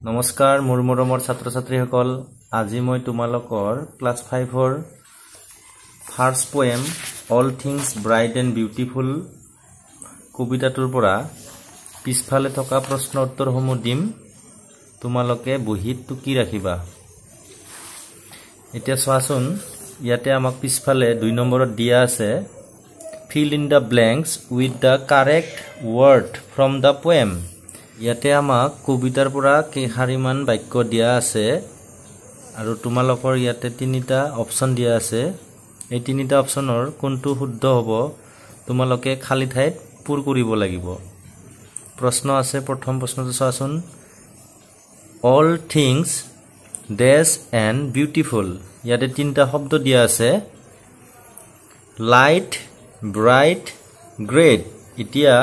নমস্কাৰ মোৰ মৰমৰ ছাত্ৰ ছাত্ৰীসকল আজি মই তোমালোকৰ ক্লাছ 5ৰ first poem all things bright and beautiful কবিতাটোৰ পৰা পিছফালে থকা প্ৰশ্ন উত্তৰসমূহ দিম তোমালোকে বহিত টুকি ৰাখিবা এতিয়া চোৱাচোন ইয়াতে আমাক পিছফালে 2 নম্বৰত দিয়া আছে fill in the blanks with the correct word from the poem ইয়াতে আমাক কবিতাৰ পৰা কেইখাৰিমান বাক্য দিয়া আছে আৰু তোমালোকৰ ইয়াতে তিনিটা অপচন দিয়া আছে এই তিনিটা অপচনৰ কোনটো শুদ্ধ হ'ব তোমালোকে খালি ঠাইত পূৰ কৰিব লাগিব প্ৰশ্ন আছে প্ৰথম প্ৰশ্নটো চোৱাচোন all things dash and beautiful ইয়াতে তিনিটা শব্দ দিয়া আছে light bright great এতিয়া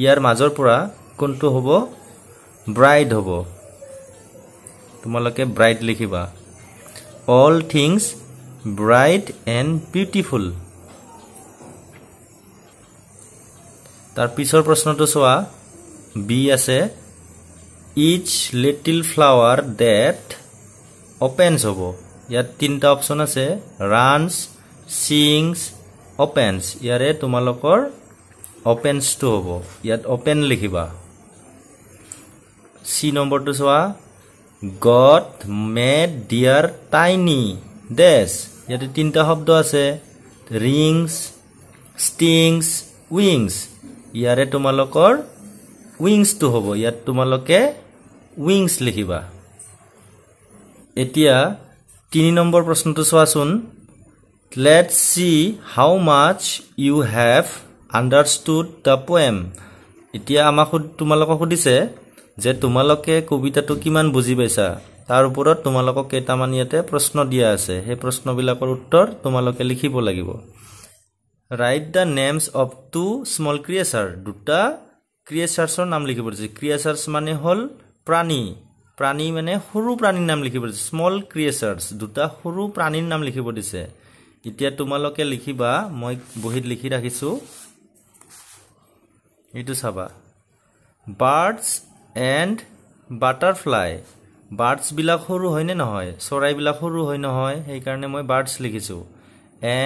ইয়াৰ মাজৰ পৰা কোনটো হ'ব ব্ৰাইট হ'ব তোমালোকে ব্ৰাইট লিখিবা all things bright and beautiful তাৰ পিছৰ প্ৰশ্নটো চোৱা বি আছে each little flower that opens হ'ব ইয়াত তিনিটা অপচন আছে runs sings opens ইয়াৰে তোমালোকৰ opens to হ'ব ইয়াত open লিখিবা C নম্বৰটো চোৱা God made dear tiny dash ইয়াতে তিনিটা শব্দ আছে rings stings wings ইয়াৰে তোমালোকৰ wings to হ'ব ইয়াত তোমালোকে wings লিখিবা এতিয়া 3 নম্বৰ প্ৰশ্নটো চোৱাচোন let's see how much you have understood the poem এতিয়া আমাক তোমালোকক সুধিছে যে তোমালোকে কবিতাটো কিমান বুজি পাইছা তাৰ ওপৰত তোমালোকক কেইটামান ইয়াতে প্ৰশ্ন দিয়া আছে সেই প্ৰশ্নবিলাকৰ উত্তৰ তোমালোকে লিখিব লাগিব write the names of two small creatures দুটা ক্ৰিয়েচাৰ্ছৰ নাম লিখিব দিছে ক্ৰিয়েচাৰ্ছ মানে হল প্ৰাণী মানে সৰু প্ৰাণীৰ নাম লিখিব দিছে স্মল ক্ৰিয়েচাৰ্ছ দুটা সৰু প্ৰাণীৰ নাম লিখিব দিছে এতিয়া তোমালোকে লিখিবা মই বহিত লিখি ৰাখিছো এইটো চাবা birds and butterfly birds বিলাক সৰু হয় নে নহয় চৰাই বিলাক সৰু হয় নহয় সেই কাৰণে মই birds লিখিছো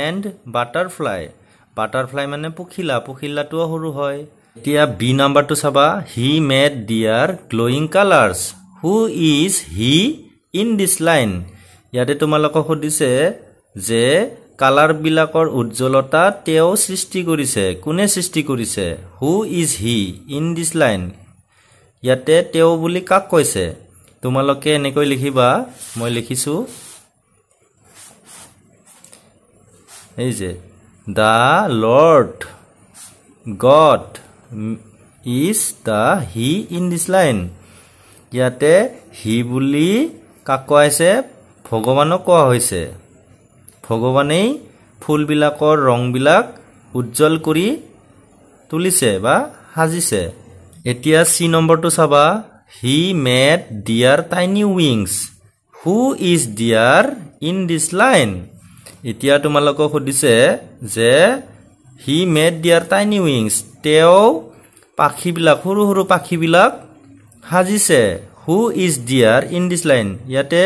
and butterfly মানে পখিলাটো সৰু হয় এতিয়া বি নাম্বাৰটো চাবা he made dear glowing colors who is he in this line ইয়াতে তোমালোকক সুধিছে যে কালাৰ বিলাকৰ উজ্জ্বলতা তেওঁ সৃষ্টি কৰিছে কোনে সৃষ্টি কৰিছে who is he in this line ইয়াতে তেওঁ বুলি কাক কৈছে তোমালোকে এনেকৈ লিখিবা মই লিখিছো এই যে the lord god is the he in this line ইয়াতে he বুলি কাক কৈছে ভগৱানক কোৱা হৈছে ভগৱানেই ফুলবিলাকৰ ৰংবিলাক উজ্জ্বল কৰি তুলিছে বা সাজিছে এতিয়া সি নম্বৰটো চাবা he made dear tiny wings who is dear in this line এতিয়া তোমালোকক সুধিছে যে he made dear tiny wings তেওঁ পাখিবিলাক সৰু পাখিবিলাক সাজিছে who is dear in this line ইয়াতে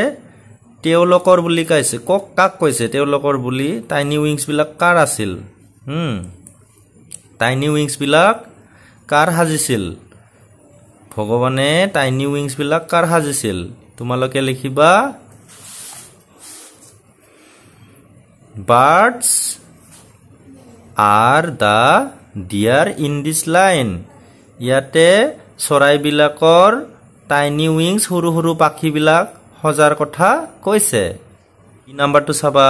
তেওঁলোকৰ বুলি কৈছে কাক কৈছে তেওঁলোকৰ বুলি টাইনি উইংছ বিলাক কাৰ আছিল টাইনি উইংছ বিলাক কাৰ সাজিছিল ভগৱানে টাইনি উইংছ বিলাক কাৰ সাজিছিল তোমালোকে লিখিবা birds are the dear in this line ইয়াতে চৰাইবিলাকৰ টাইনি উইংছ সৰু পাখিবিলাক হজাৰ কথা কৈছে এই নাম্বাৰটো চাবা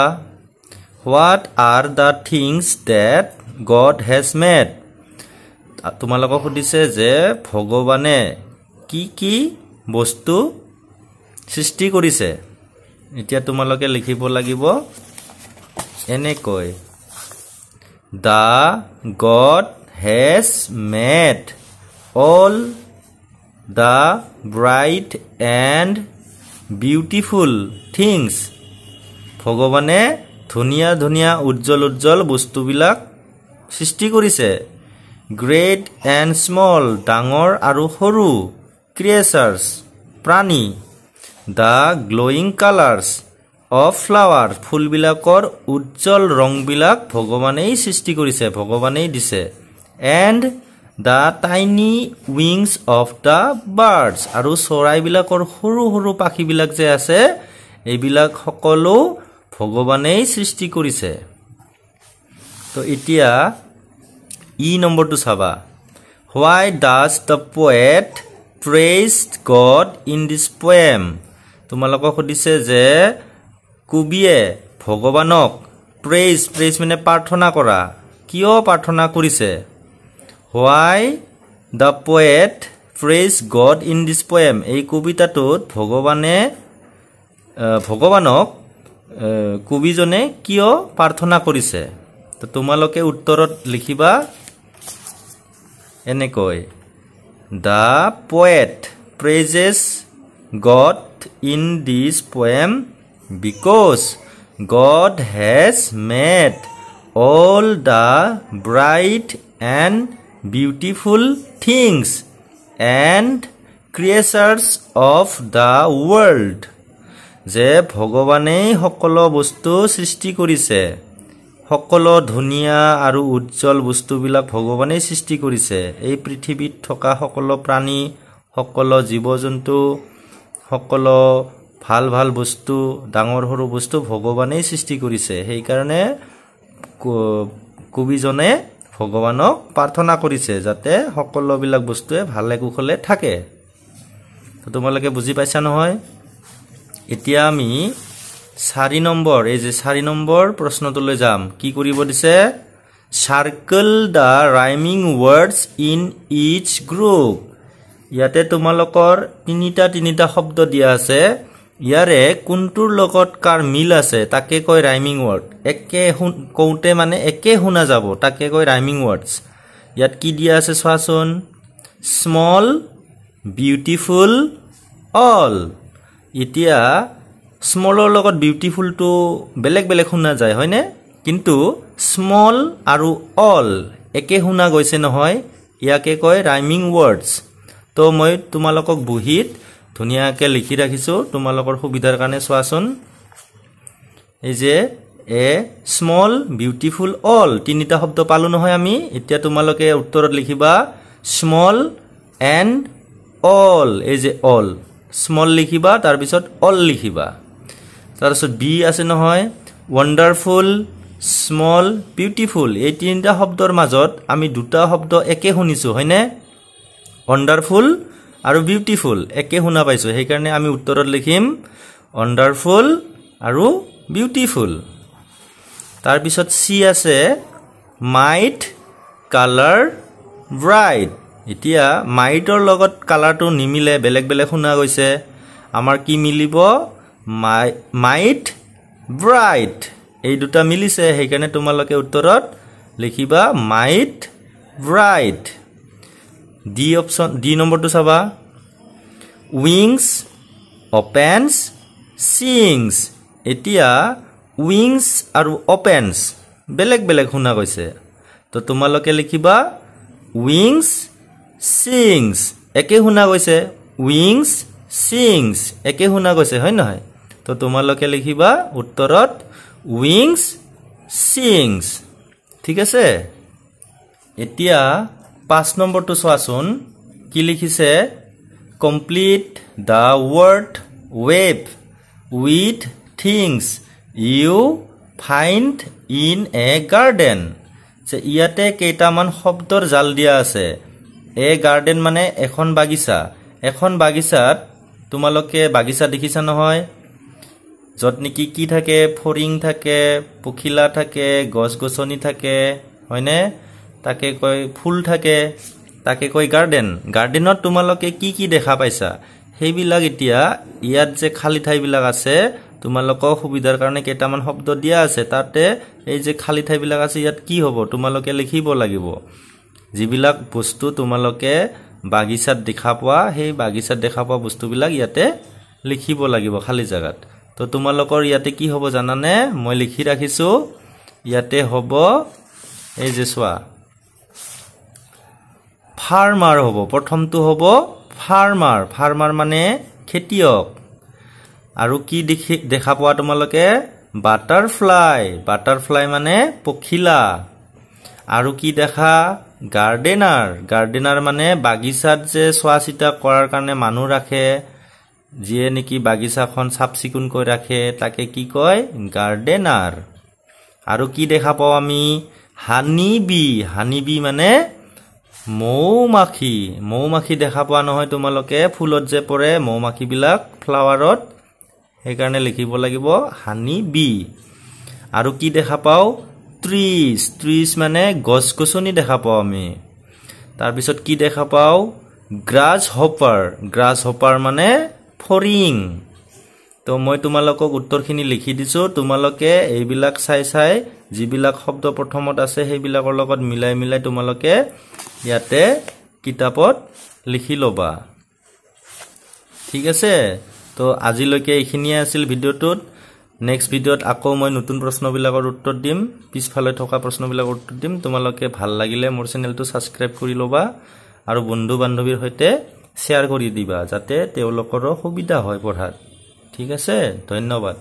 what are the things that god has made তোমালোকক সুধিছে যে ভগৱানে কি বস্তু সৃষ্টি কৰিছে এতিয়া তোমালোকে লিখিব লাগিব এনেকৈ the god has made all the bright and beautiful things ভগৱানে ধুনীয়া উজ্জ্বল বস্তুবিলাক সৃষ্টি কৰিছে great and small ডাঙৰ আৰু সৰু creatures প্ৰাণী the glowing colours of flower ফুলবিলাকৰ উজ্জ্বল ৰংবিলাক ভগৱানেই সৃষ্টি কৰিছে ভগৱানেই দিছে and the tiny wings of the birds আৰু চৰাইবিলাকৰ সৰু সৰু পাখিবিলাক যে আছে এইবিলাক সকলো ভগৱানেই সৃষ্টি কৰিছে তো এতিয়া ই নম্বৰটো চাবা Why does the poet praise God in this poem? তোমালোকক সুধিছে যে কবিয়ে ভগৱানক praise মানে প্ৰাৰ্থনা কৰা কিয় প্ৰাৰ্থনা কৰিছে Why the poet praise God in this poem? এই কবিতাটোত ভগৱানক কবিজনে কিয় প্ৰাৰ্থনা কৰিছে তো তোমালোকে উত্তৰত লিখিবা এনেকৈ The poet praises God in this poem because God has made all the bright and beautiful things and creatures of the world যে ভগৱানেই সকলো বস্তু সৃষ্টি কৰিছে সকলো ধুনিয়া আৰু উজ্জ্বল বস্তুবিলাক ভগৱানেই সৃষ্টি কৰিছে এই পৃথিৱীত থকা সকলো প্ৰাণী সকলো জীৱ-জন্তু সকলো ভাল ভাল বস্তু ডাঙৰ সৰু বস্তু ভগৱানেই সৃষ্টি কৰিছে সেই কাৰণে কবিজনে ভগৱানক প্ৰাৰ্থনা কৰিছে যাতে সকলোবিলাক বস্তুৱে ভালে কুশলে থাকে তো তোমালোকে বুজি পাইছা নহয় এতিয়া আমি 4 নম্বৰ এই যে 4 নম্বৰ প্ৰশ্নটোলৈ যাম কি কৰিব দিছে circle da rhyming ওয়াৰ্ডছ in is group ইয়াতে তোমালোকৰ তিনিটা শব্দ দিয়া আছে ইয়াৰে কোনটোৰ লগত কাৰ মিল আছে তাকে কয় ৰাইমিং ওয়াৰ্ড একে কওঁতে মানে একে শুনা যাব তাকে কয় ৰাইমিং ওয়াৰ্ডছ ইয়াত কি দিয়া আছে চোৱাচোন স্মল বিউটিফুল অল এতিয়া স্মলৰ লগত বিউটিফুলটো বেলেগ বেলেগ শুনা যায় হয়নে কিন্তু স্মল আৰু অল একে শুনা গৈছে নহয় ইয়াকে কয় ৰাইমিং ওয়াৰ্ডছ তো মই তোমালোকক বহিত ধুনিয়াকে লিখি ৰাখিছো তোমালোকৰ সুবিধাৰ কাৰণে চোৱাচোন এই যে এ স্মল বিউটিফুল অল তিনিটা শব্দ পালো নহয় আমি এতিয়া তোমালোকে উত্তৰত লিখিবা স্মল এণ্ড অল এই যে অল স্মল লিখিবা তাৰ পিছত অল লিখিবা তাৰপিছত বি আছে নহয় ওয়ান্ডাৰফুল স্মল বিউটিফুল এই তিনিটা শব্দৰ মাজত আমি দুটা শব্দ একে শুনিছো হয়নে ওয়ান্ডাৰফুল আৰু বিউটিফুল একে শুনা পাইছো সেই কাৰণে আমি উত্তৰত লিখিম ওয়ান্ডাৰফুল আৰু বিউটিফুল তাৰ পিছত সি আছে মাইট কালাৰ ব্ৰাইট এতিয়া মাইটৰ লগত কালাৰটো নিমিলে বেলেগ বেলেগ শুনা গৈছে আমাৰ কি মিলিব মাইট ব্ৰাইট এই দুটা মিলিছে সেই কাৰণে তোমালোকে উত্তৰত লিখিবা মাইট ব্ৰাইট ডি অপশন ডি নম্বৰটো চাবা উইংছ অপেন্স সিংস এতিয়া উইংছ আৰু অপেন্স বেলেগ বেলেগ শুনা গৈছে তো তোমালোকে লিখিবা উইংছ সিংস একে শুনা গৈছে উইংছ সিংস একে শুনা গৈছে হয় নহয় তো তোমালোকে লিখিবা উত্তৰত উইংছ সিংস ঠিক আছে এতিয়া 5 নম্বৰটো চোৱাচোন কি লিখিছে complete the word web with things you find in a garden যে ইয়াতে কেইটামান শব্দৰ জাল দিয়া আছে এ গাৰ্ডেন মানে এখন বাগিচাত তোমালোকে বাগিচা দেখিছা নহয় যত নেকি কি থাকে ফৰিং থাকে পখিলা থাকে গছ গছনি থাকে হয়নে তাকে কয় ফুল থাকে তাকে কয় গাৰ্ডেন গাৰ্ডেনত তোমালোকে কি দেখা পাইছা সেইবিলাক এতিয়া ইয়াত যে খালি ঠাইবিলাক আছে তোমালোকৰ সুবিধাৰ কাৰণে কেইটামান শব্দ দিয়া আছে তাতে এই যে খালি ঠাইবিলাক আছে ইয়াত কি হ'ব তোমালোকে লিখিব লাগিব যিবিলাক বস্তু তোমালোকে বাগিচাত দেখা পোৱা সেই বাগিচাত দেখা পোৱা বস্তুবিলাক ইয়াতে লিখিব লাগিব খালি জায়গাত তো তোমালোকৰ ইয়াতে কি হ'ব জানানে মই লিখি ৰাখিছো ইয়াতে হ'ব এই যে চোৱা ফাৰ্মাৰ হ'ব প্ৰথমটো হ'ব ফাৰ্মাৰ মানে খেতিয়ক আৰু কি দেখা পোৱা তোমালোকে বাটাৰফ্লাই বাটাৰফ্লাই মানে পখিলা আৰু কি দেখা গাৰ্ডেনাৰ গাৰ্ডেনাৰ মানে বাগিচাত যে চোৱা চিতা কৰাৰ কাৰণে মানুহ ৰাখে যিয়ে নেকি বাগিচাখন চাফ চিকুণ কৰি ৰাখে তাকে কি কয় গাৰ্ডেনাৰ আৰু কি দেখা পাও আমি হানিবি মানে মৌমাখি দেখা পোৱা নহয় তোমালোকে ফুলত যে পৰে মৌমাখি বিলাক ফ্লাৱাৰত সেইকাৰণে লিখিব লাগিব হানিবি আৰু কি দেখা পাও ট্ৰিজ মানে গছ-গছনি দেখা পাও আমি তাৰ পিছত কি দেখা পাও গ্ৰাছ হপাৰ মানে ফৰিং তো মই তোমালোকক উত্তৰখিনি লিখি দিছো তোমালোকে এইবিলাক চাই যিবিলাক শব্দ প্ৰথমত আছে সেইবিলাকৰ লগত মিলাই তোমালোকে ইয়াতে কিতাপত লিখি লবা ঠিক আছে তো আজিলৈকে এইখিনিয়ে আছিল ভিডিওটোত নেক্সট ভিডিওত আকৌ মই নতুন প্ৰশ্নবিলাকৰ উত্তৰ দিম পিছফালে থকা প্ৰশ্নবিলাকৰ উত্তৰ দিম তোমালোকে ভাল লাগিলে মোৰ চেনেলটো সাবস্ক্ৰাইব কৰি লবা আৰু বন্ধু বান্ধৱীৰ সৈতে শেয়াৰ কৰি দিবা যাতে তেওঁলোকৰো সুবিধা হয় পঢ়াত ঠিক আছে ধন্যবাদ